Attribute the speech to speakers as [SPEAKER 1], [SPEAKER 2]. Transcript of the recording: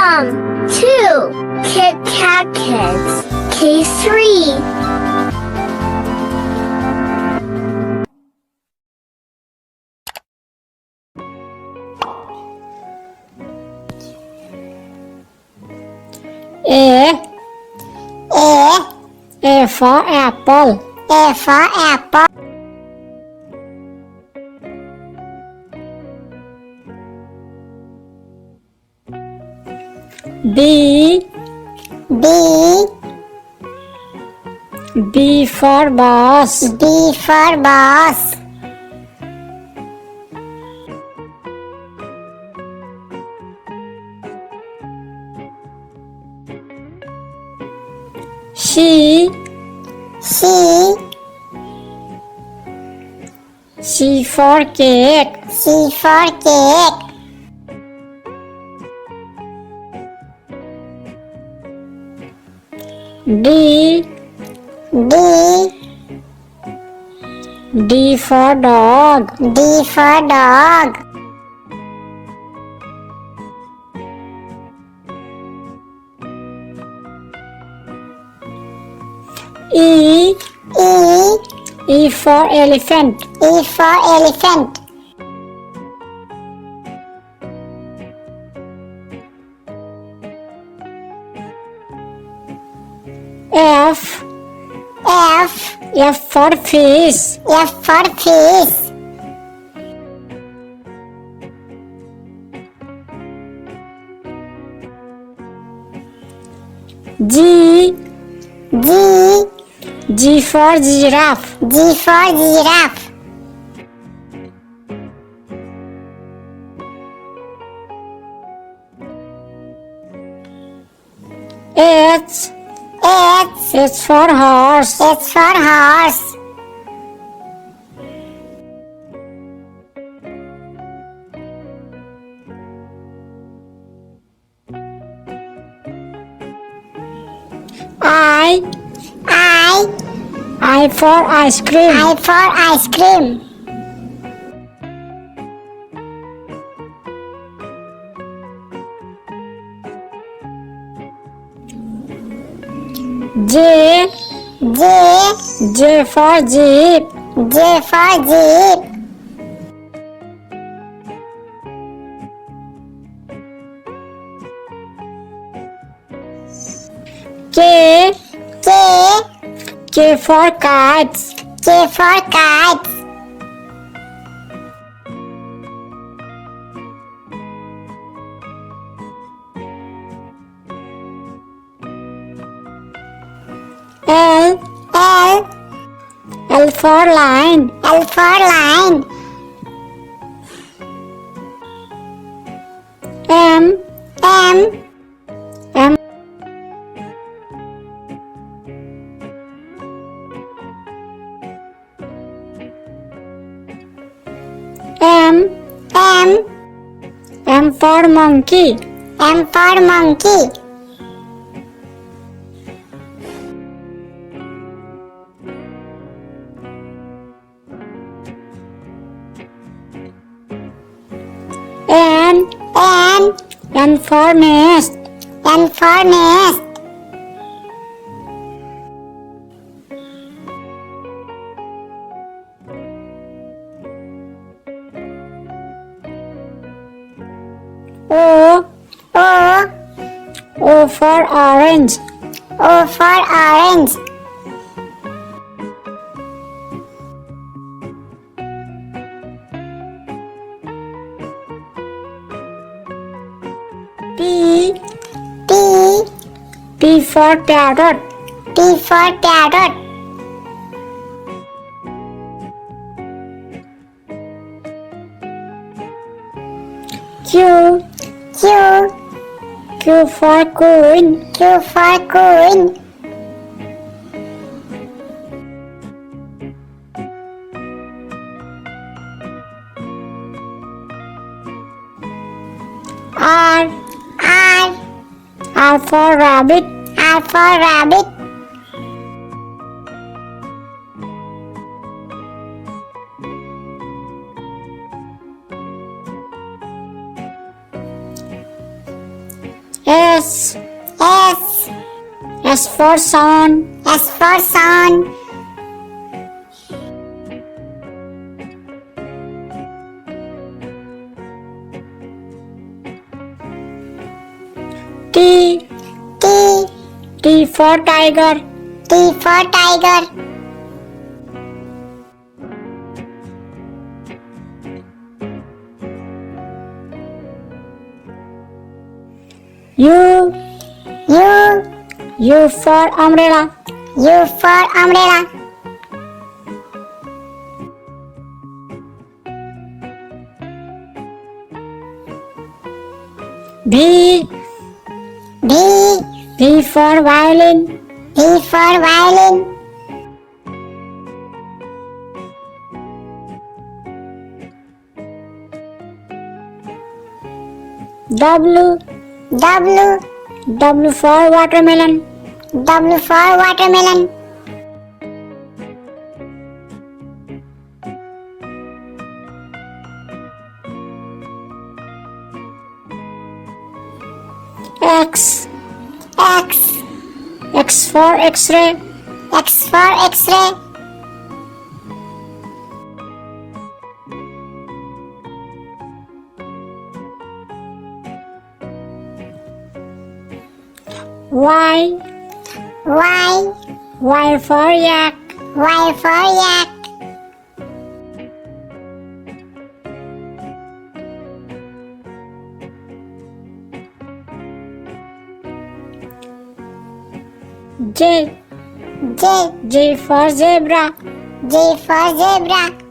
[SPEAKER 1] 2. Kit Kat Kids. Case 3.
[SPEAKER 2] A for apple.
[SPEAKER 3] A for apple.
[SPEAKER 2] B.
[SPEAKER 3] B.
[SPEAKER 2] B for bus.
[SPEAKER 3] B for bus.
[SPEAKER 2] C.
[SPEAKER 3] C.
[SPEAKER 2] C for cake.
[SPEAKER 3] C for cake.
[SPEAKER 2] D.
[SPEAKER 3] D.
[SPEAKER 2] D for dog.
[SPEAKER 3] D for dog.
[SPEAKER 2] E.
[SPEAKER 3] E.
[SPEAKER 2] E for elephant.
[SPEAKER 3] E for elephant.
[SPEAKER 2] F.
[SPEAKER 3] F.
[SPEAKER 2] F for fish.
[SPEAKER 3] F for fish.
[SPEAKER 2] G.
[SPEAKER 3] G.
[SPEAKER 2] G for giraffe.
[SPEAKER 3] G for giraffe.
[SPEAKER 2] H.
[SPEAKER 3] H.
[SPEAKER 2] H for horse.
[SPEAKER 3] H for horse.
[SPEAKER 2] I.
[SPEAKER 3] I.
[SPEAKER 2] I for ice cream.
[SPEAKER 3] I for ice cream.
[SPEAKER 2] J.
[SPEAKER 3] J.
[SPEAKER 2] J for jeep.
[SPEAKER 3] J for jeep.
[SPEAKER 2] K.
[SPEAKER 3] K.
[SPEAKER 2] K for kites.
[SPEAKER 3] K for kites.
[SPEAKER 2] L.
[SPEAKER 3] L.
[SPEAKER 2] L for lion.
[SPEAKER 3] L for lion.
[SPEAKER 2] M.
[SPEAKER 3] M.
[SPEAKER 2] M. M.
[SPEAKER 3] M.
[SPEAKER 2] M for monkey.
[SPEAKER 3] M for monkey.
[SPEAKER 2] N.
[SPEAKER 3] N.
[SPEAKER 2] N for nest.
[SPEAKER 3] N for nest.
[SPEAKER 2] O.
[SPEAKER 3] O.
[SPEAKER 2] O for orange.
[SPEAKER 3] O for orange.
[SPEAKER 2] P.
[SPEAKER 3] P.
[SPEAKER 2] P for parrot.
[SPEAKER 3] P for parrot.
[SPEAKER 2] Q.
[SPEAKER 3] Q.
[SPEAKER 2] Q for queen.
[SPEAKER 3] Q for queen.
[SPEAKER 2] R.
[SPEAKER 3] R.
[SPEAKER 2] R for rabbit.
[SPEAKER 3] R for rabbit.
[SPEAKER 2] S. S.
[SPEAKER 3] S.
[SPEAKER 2] S for sun.
[SPEAKER 3] S for sun.
[SPEAKER 2] T.
[SPEAKER 3] T.
[SPEAKER 2] T for tiger.
[SPEAKER 3] T for tiger.
[SPEAKER 2] U.
[SPEAKER 3] U.
[SPEAKER 2] U for umbrella.
[SPEAKER 3] U for umbrella.
[SPEAKER 2] V.
[SPEAKER 3] V.
[SPEAKER 2] V for violin.
[SPEAKER 3] V for violin.
[SPEAKER 2] W.
[SPEAKER 3] W.
[SPEAKER 2] W for watermelon.
[SPEAKER 3] W for watermelon.
[SPEAKER 2] X.
[SPEAKER 3] X.
[SPEAKER 2] X for X-ray.
[SPEAKER 3] X for X-ray.
[SPEAKER 2] Y.
[SPEAKER 3] Y.
[SPEAKER 2] Y for yak.
[SPEAKER 3] Y for yak.
[SPEAKER 2] J.
[SPEAKER 3] J.
[SPEAKER 2] J for zebra.
[SPEAKER 3] J for zebra.